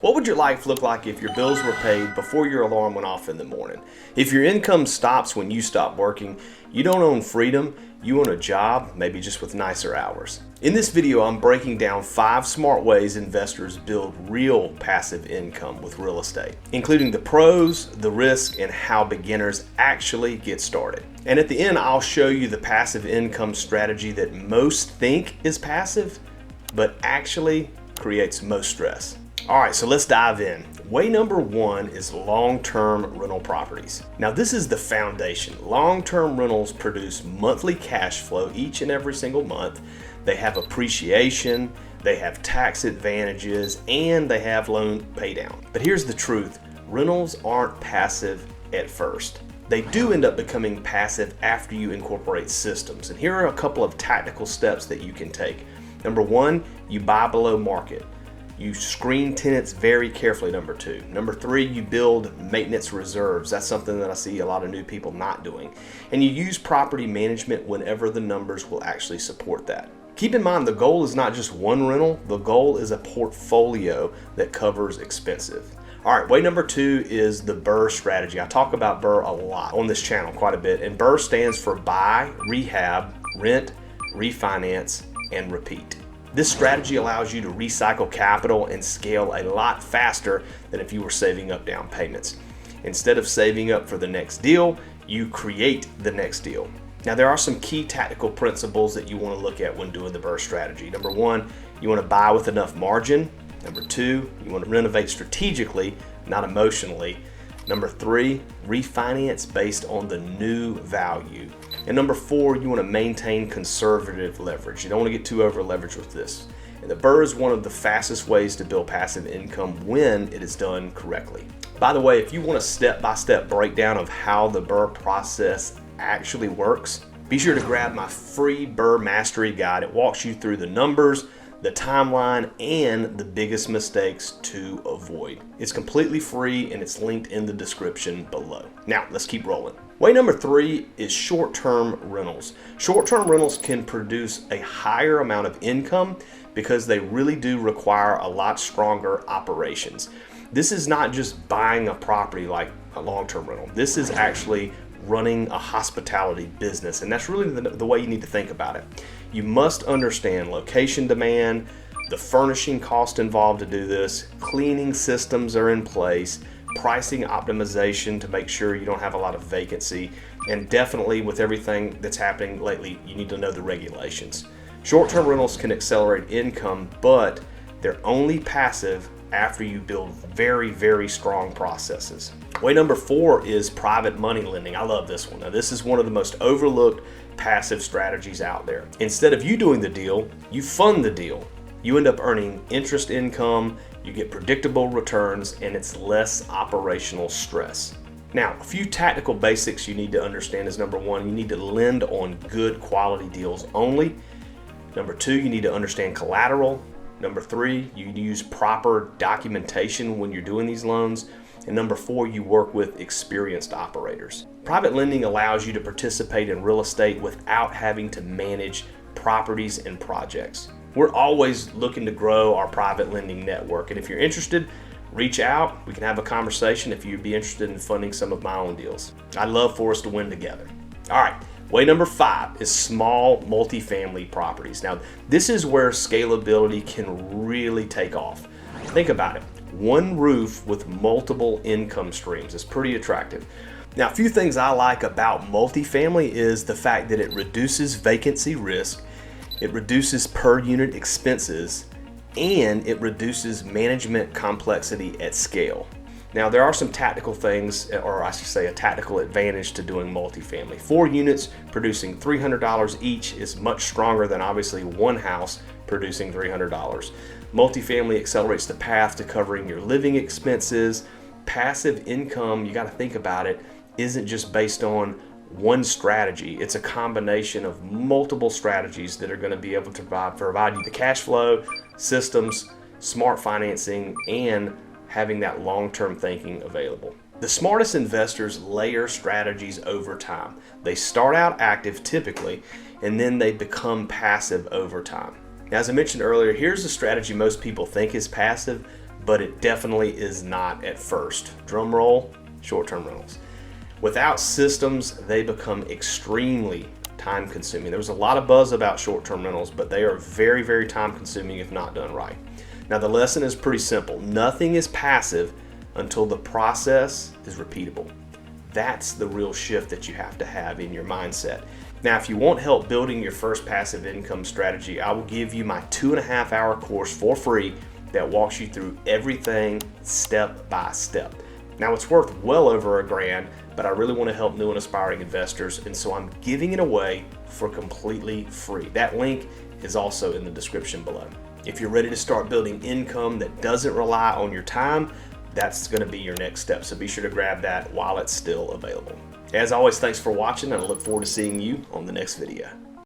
What would your life look like if your bills were paid before your alarm went off in the morning? If your income stops when you stop working, you don't own freedom, you own a job, maybe just with nicer hours. In this video, I'm breaking down 5 smart ways investors build real passive income with real estate, including the pros, the risk, and how beginners actually get started. And at the end, I'll show you the passive income strategy that most think is passive, but actually creates most stress. All right, so let's dive in. Way number 1 is long-term rental properties. Now this is the foundation. Long-term rentals produce monthly cash flow each and every single month. They have appreciation, they have tax advantages, and they have loan pay down. But here's the truth, rentals aren't passive at first. They do end up becoming passive after you incorporate systems. And here are a couple of tactical steps that you can take. Number 1, you buy below market. You screen tenants very carefully, number 2. Number 3, you build maintenance reserves. That's something that I see a lot of new people not doing. And you use property management whenever the numbers will actually support that. Keep in mind, the goal is not just one rental, the goal is a portfolio that covers expensive. All right, way number 2 is the BRRRR strategy. I talk about BRRRR a lot on this channel, quite a bit. And BRRRR stands for buy, rehab, rent, refinance, and repeat. This strategy allows you to recycle capital and scale a lot faster than if you were saving up down payments. Instead of saving up for the next deal, you create the next deal. Now there are some key tactical principles that you want to look at when doing the BRRRR strategy. Number 1, you want to buy with enough margin. Number 2, you want to renovate strategically, not emotionally. Number 3, refinance based on the new value. And number 4, you want to maintain conservative leverage. You don't want to get too over leveraged with this. And the BRRRR is one of the fastest ways to build passive income when it is done correctly. By the way, if you want a step-by-step breakdown of how the BRRRR process actually works, be sure to grab my free BRRRR Mastery Guide. It walks you through the numbers, the timeline, and the biggest mistakes to avoid. It's completely free and it's linked in the description below. Now, let's keep rolling. Way number 3 is short-term rentals. Short-term rentals can produce a higher amount of income because they really do require a lot stronger operations. This is not just buying a property like a long-term rental. This is actually running a hospitality business, and that's really the way you need to think about it. You must understand location demand, the furnishing cost involved to do this, cleaning systems are in place, pricing optimization to make sure you don't have a lot of vacancy, and definitely with everything that's happening lately, you need to know the regulations. Short-term rentals can accelerate income, but they're only passive after you build very, very strong processes. Way number 4 is private money lending. I love this one. Now, this is one of the most overlooked passive strategies out there. Instead of you doing the deal, you fund the deal. You end up earning interest income, you get predictable returns, and it's less operational stress. Now, a few tactical basics you need to understand is number 1, you need to lend on good quality deals only. Number 2, you need to understand collateral. Number 3, you use proper documentation when you're doing these loans. And number 4, you work with experienced operators. Private lending allows you to participate in real estate without having to manage properties and projects. We're always looking to grow our private lending network. And if you're interested, reach out. We can have a conversation if you'd be interested in funding some of my own deals. I'd love for us to win together. All right. Way number 5 is small multifamily properties. Now, this is where scalability can really take off. Think about it. One roof with multiple income streams is pretty attractive. Now, a few things I like about multifamily is the fact that it reduces vacancy risk, it reduces per unit expenses, and it reduces management complexity at scale. Now, there are some tactical things, or I should say a tactical advantage to doing multifamily. 4 units producing $300 each is much stronger than obviously one house producing $300. Multifamily accelerates the path to covering your living expenses. Passive income, you got to think about it, isn't just based on one strategy. It's a combination of multiple strategies that are going to be able to provide you the cash flow, systems, smart financing, and having that long-term thinking available. The smartest investors layer strategies over time. They start out active typically, and then they become passive over time. Now, as I mentioned earlier, here's a strategy most people think is passive, but it definitely is not at first. Drum roll, short-term rentals. Without systems, they become extremely time consuming. There's a lot of buzz about short-term rentals, but they are very, very time consuming if not done right. Now the lesson is pretty simple. Nothing is passive until the process is repeatable. That's the real shift that you have to have in your mindset. Now, if you want help building your first passive income strategy, I will give you my 2.5-hour course for free that walks you through everything step by step. Now, it's worth well over $1,000, but I really want to help new and aspiring investors, and so I'm giving it away for completely free. That link is also in the description below. If you're ready to start building income that doesn't rely on your time, that's going to be your next step. So be sure to grab that while it's still available. As always, thanks for watching, and I look forward to seeing you on the next video.